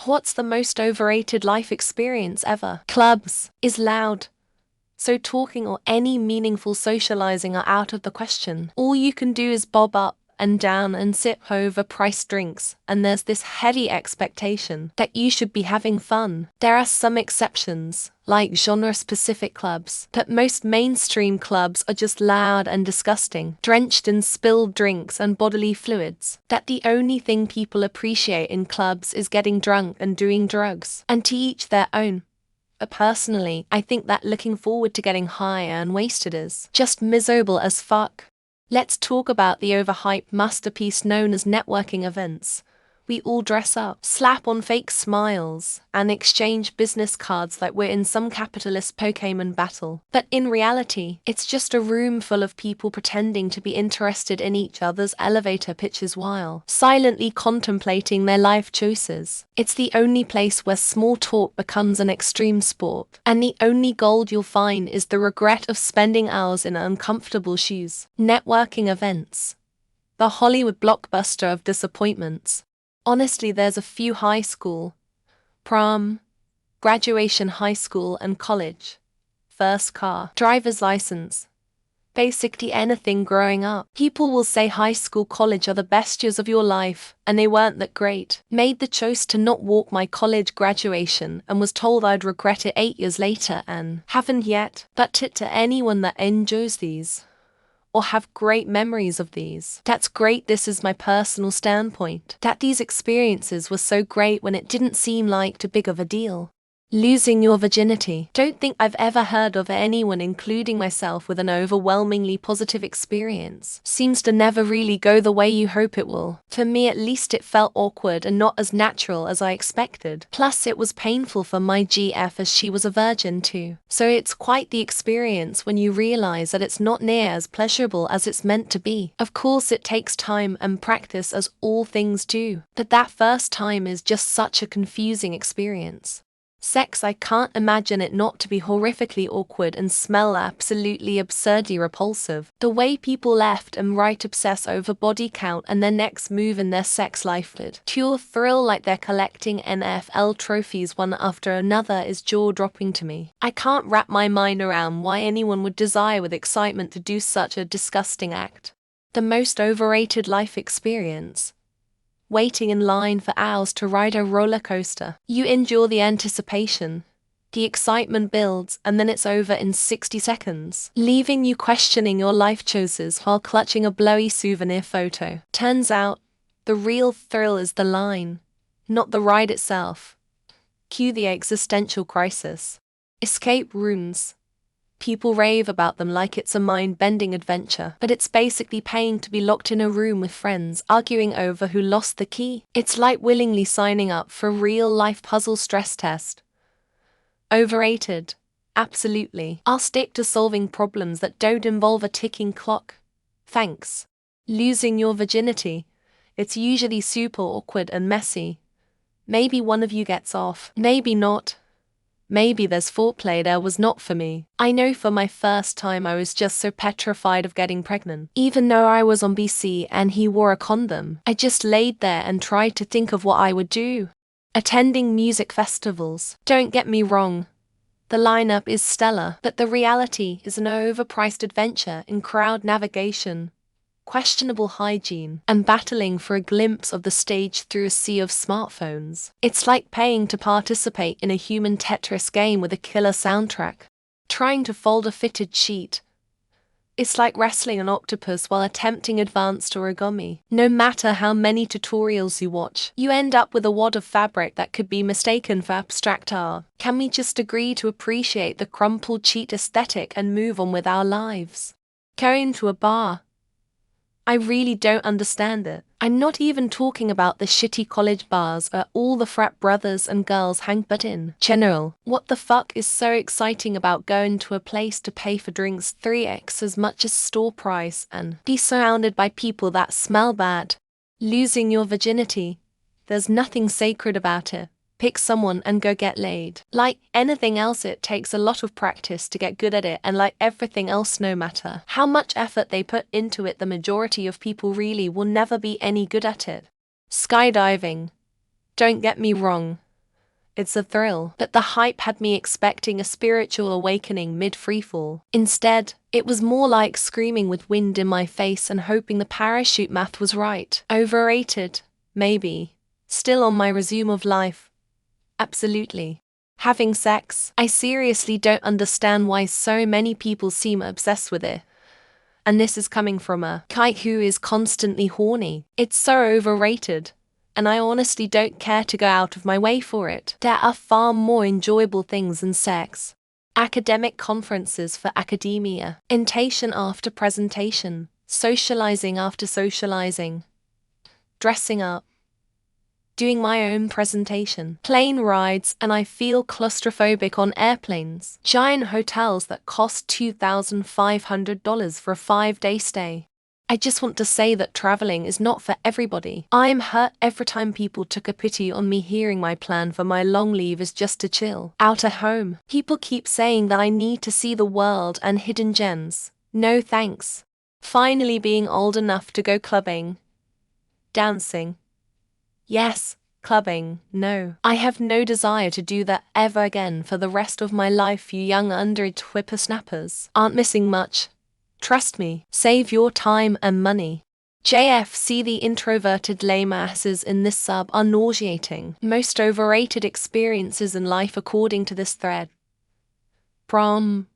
What's the most overrated life experience ever? Clubs is loud. So talking or any meaningful socializing are out of the question. All you can do is bob up and down and sip overpriced drinks, and there's this heavy expectation that you should be having fun. There are some exceptions, like genre-specific clubs, but most mainstream clubs are just loud and disgusting, drenched in spilled drinks and bodily fluids. That the only thing people appreciate in clubs is getting drunk and doing drugs, and to each their own. But personally, I think that looking forward to getting high and wasted is just miserable as fuck. Let's talk about the overhyped masterpiece known as networking events. We all dress up, slap on fake smiles, and exchange business cards like we're in some capitalist Pokemon battle. But in reality, it's just a room full of people pretending to be interested in each other's elevator pitches while silently contemplating their life choices. It's the only place where small talk becomes an extreme sport, and the only gold you'll find is the regret of spending hours in uncomfortable shoes. Networking events. The Hollywood blockbuster of disappointments. Honestly, there's a few high school, prom, graduation high school and college, first car, driver's license, basically anything growing up. People will say high school, college are the best years of your life, and they weren't that great. Made the choice to not walk my college graduation and was told I'd regret it 8 years later and haven't yet. But to anyone that enjoys these, or have great memories of these, that's great. This is my personal standpoint, that these experiences were so great when it didn't seem like too big of a deal. Losing your virginity. Don't think I've ever heard of anyone, including myself, with an overwhelmingly positive experience. Seems to never really go the way you hope it will. For me at least, it felt awkward and not as natural as I expected. Plus it was painful for my GF as she was a virgin too. So it's quite the experience when you realize that it's not near as pleasurable as it's meant to be. Of course it takes time and practice, as all things do, but that first time is just such a confusing experience. Sex, I can't imagine it not to be horrifically awkward and smell absolutely absurdly repulsive. The way people left and right obsess over body count and their next move in their sex life with pure thrill like they're collecting NFL trophies one after another is jaw-dropping to me. I can't wrap my mind around why anyone would desire with excitement to do such a disgusting act. The most overrated life experience. Waiting in line for hours to ride a roller coaster. You endure the anticipation. The excitement builds, and then it's over in 60 seconds, leaving you questioning your life choices while clutching a blowy souvenir photo. Turns out, the real thrill is the line, not the ride itself. Cue the existential crisis. Escape rooms. People rave about them like it's a mind-bending adventure, but it's basically paying to be locked in a room with friends, arguing over who lost the key. It's like willingly signing up for a real-life puzzle stress test. Overrated. Absolutely. I'll stick to solving problems that don't involve a ticking clock. Thanks. Losing your virginity. It's usually super awkward and messy. Maybe one of you gets off, maybe not. Maybe there's foreplay there, was not for me. I know for my first time I was just so petrified of getting pregnant. Even though I was on BC and he wore a condom, I just laid there and tried to think of what I would do. Attending music festivals. Don't get me wrong, the lineup is stellar, but the reality is an overpriced adventure in crowd navigation, questionable hygiene, and battling for a glimpse of the stage through a sea of smartphones. It's like paying to participate in a human Tetris game with a killer soundtrack. Trying to fold a fitted sheet. It's like wrestling an octopus while attempting advanced origami. No matter how many tutorials you watch, you end up with a wad of fabric that could be mistaken for abstract art. Can we just agree to appreciate the crumpled sheet aesthetic and move on with our lives? Going to a bar. I really don't understand it. I'm not even talking about the shitty college bars where all the frat brothers and girls hang, but in general, what the fuck is so exciting about going to a place to pay for drinks 3x as much as store price and be surrounded by people that smell bad? Losing your virginity. There's nothing sacred about it. Pick someone and go get laid. Like anything else, it takes a lot of practice to get good at it, and like everything else, no matter how much effort they put into it, the majority of people really will never be any good at it. Skydiving. Don't get me wrong, It's a thrill, but the hype had me expecting a spiritual awakening mid-freefall. Instead, it was more like screaming with wind in my face and hoping the parachute math was right. Overrated? Maybe. Still on my resume of life? Absolutely. Having sex? I seriously don't understand why so many people seem obsessed with it. And this is coming from a kite who is constantly horny. It's so overrated. And I honestly don't care to go out of my way for it. There are far more enjoyable things than sex. Academic conferences for academia, invitation after presentation, socializing after socializing, dressing up, doing my own presentation, plane rides, and I feel claustrophobic on airplanes, giant hotels that cost $2,500 for a 5-day stay. I just want to say that traveling is not for everybody. I am hurt every time people took a pity on me hearing my plan for my long leave is just to chill out at home. People keep saying that I need to see the world and hidden gems. No thanks. Finally being old enough to go clubbing. Dancing. Yes, clubbing. No. I have no desire to do that ever again for the rest of my life. You young underage whippersnappers aren't missing much. Trust me, save your time and money. JFC, the introverted lame asses in this sub are nauseating. Most overrated experiences in life according to this thread. Prom,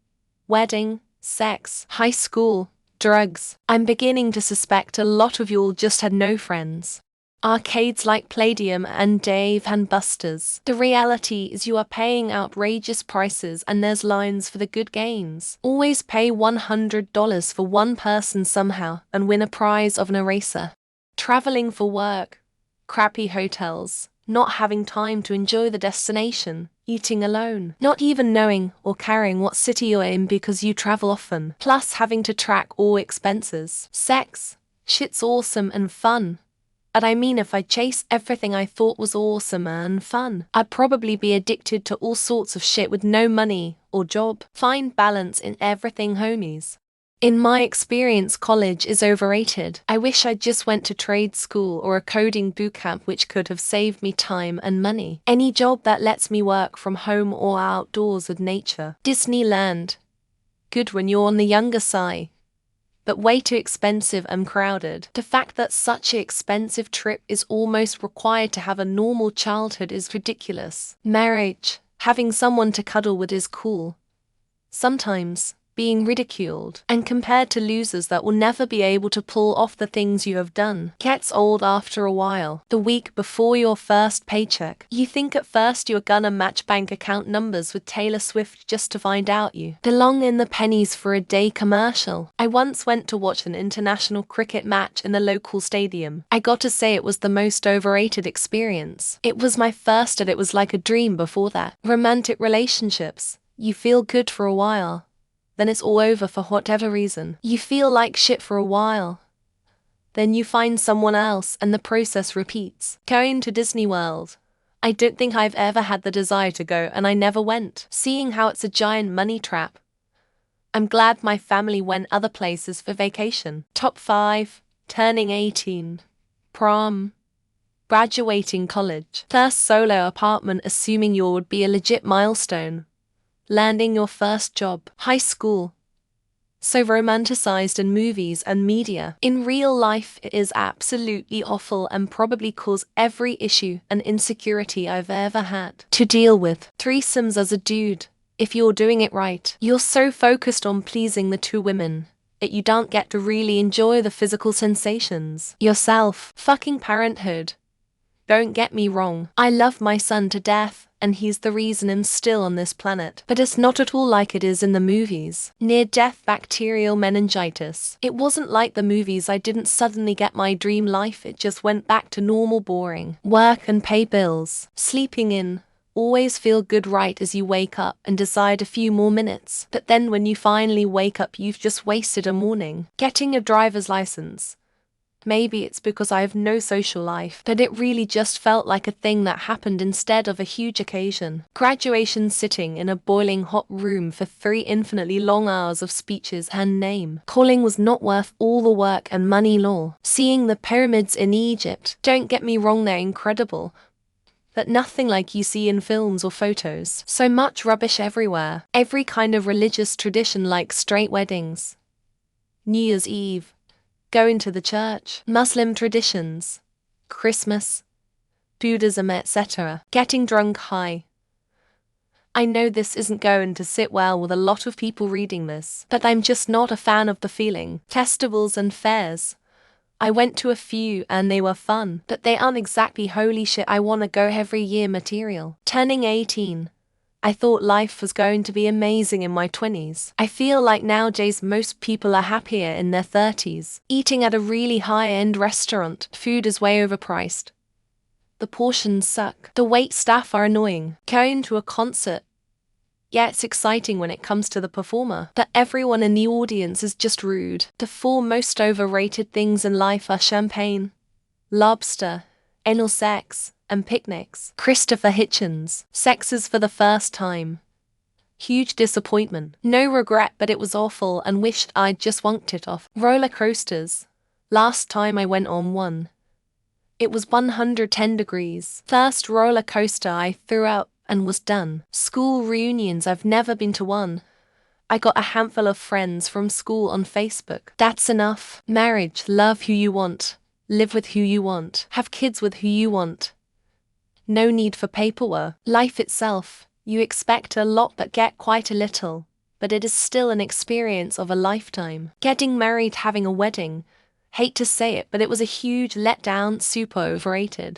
wedding, sex, high school, drugs. I'm beginning to suspect a lot of y'all just had no friends. Arcades like Palladium and Dave and Buster's. The reality is you are paying outrageous prices and there's lines for the good games. Always pay $100 for one person somehow and win a prize of an eraser. Traveling for work. Crappy hotels. Not having time to enjoy the destination. Eating alone. Not even knowing or caring what city you're in because you travel often. Plus having to track all expenses. Sex. Shit's awesome and fun. But I mean, if I chase everything I thought was awesome and fun, I'd probably be addicted to all sorts of shit with no money or job. Find balance in everything, homies. In my experience, college is overrated. I wish I just went to trade school or a coding bootcamp which could have saved me time and money. Any job that lets me work from home or outdoors with nature. Disneyland. Good when you're on the younger side. But way too expensive and crowded. The fact that such an expensive trip is almost required to have a normal childhood is ridiculous. Marriage, having someone to cuddle with is cool. Sometimes, being ridiculed and compared to losers that will never be able to pull off the things you have done gets old after a while. The week before your first paycheck, you think at first you're gonna match bank account numbers with Taylor Swift just to find out you belong in the pennies for a day commercial. I once went to watch an international cricket match in a local stadium. I got to say it was the most overrated experience. It was my first and it was like a dream before that. Romantic relationships. You feel good for a while. Then it's all over for whatever reason. You feel like shit for a while. Then you find someone else and the process repeats. Going to Disney World. I don't think I've ever had the desire to go and I never went, seeing how it's a giant money trap. I'm glad my family went other places for vacation. Top 5. Turning 18. Prom. Graduating college. First solo apartment assuming you would be a legit milestone. Landing your first job. High school. So romanticized in movies and media. In real life, it is absolutely awful and probably cause every issue and insecurity I've ever had to deal with. Threesomes as a dude. If you're doing it right, you're so focused on pleasing the two women that you don't get to really enjoy the physical sensations yourself. Fucking Parenthood. Don't get me wrong, I love my son to death, and he's the reason I'm still on this planet. But it's not at all like it is in the movies. Near-death bacterial meningitis. It wasn't like the movies. I didn't suddenly get my dream life. It just went back to normal boring. Work and pay bills. Sleeping in. Always feel good right as you wake up and decide a few more minutes. But then when you finally wake up, you've just wasted a morning. Getting a driver's license. Maybe it's because I have no social life, but it really just felt like a thing that happened instead of a huge occasion. Graduation, sitting in a boiling hot room for 3 infinitely long hours of speeches and name calling was not worth all the work and money. Seeing the pyramids in Egypt. Don't get me wrong, they're incredible. but nothing like you see in films or photos. So much rubbish everywhere. Every kind of religious tradition like straight weddings, New Year's Eve, going to the church, Muslim traditions, Christmas, Buddhism, etc. Getting drunk high. I know this isn't going to sit well with a lot of people reading this, but I'm just not a fan of the feeling. Festivals and fairs. I went to a few and they were fun, but they aren't exactly holy shit I wanna go every year material. Turning 18. I thought life was going to be amazing in my 20s. I feel like nowadays most people are happier in their 30s. Eating at a really high-end restaurant, food is way overpriced. The portions suck. The wait staff are annoying. Going to a concert. Yeah, it's exciting when it comes to the performer, but everyone in the audience is just rude. The 4 most overrated things in life are champagne, lobster, anal sex, and picnics. Christopher Hitchens. Sex is for the first time. Huge disappointment. No regret, but it was awful and wished I'd just wunked it off. Roller coasters. Last time I went on one, it was 110 degrees. First roller coaster I threw out and was done. School reunions, I've never been to one. I got a handful of friends from school on Facebook. That's enough. Marriage, love who you want, live with who you want, have kids with who you want. No need for paperwork. Life itself, you expect a lot but get quite a little, but it is still an experience of a lifetime. Getting married, having a wedding. Hate to say it, but it was a huge letdown, super overrated.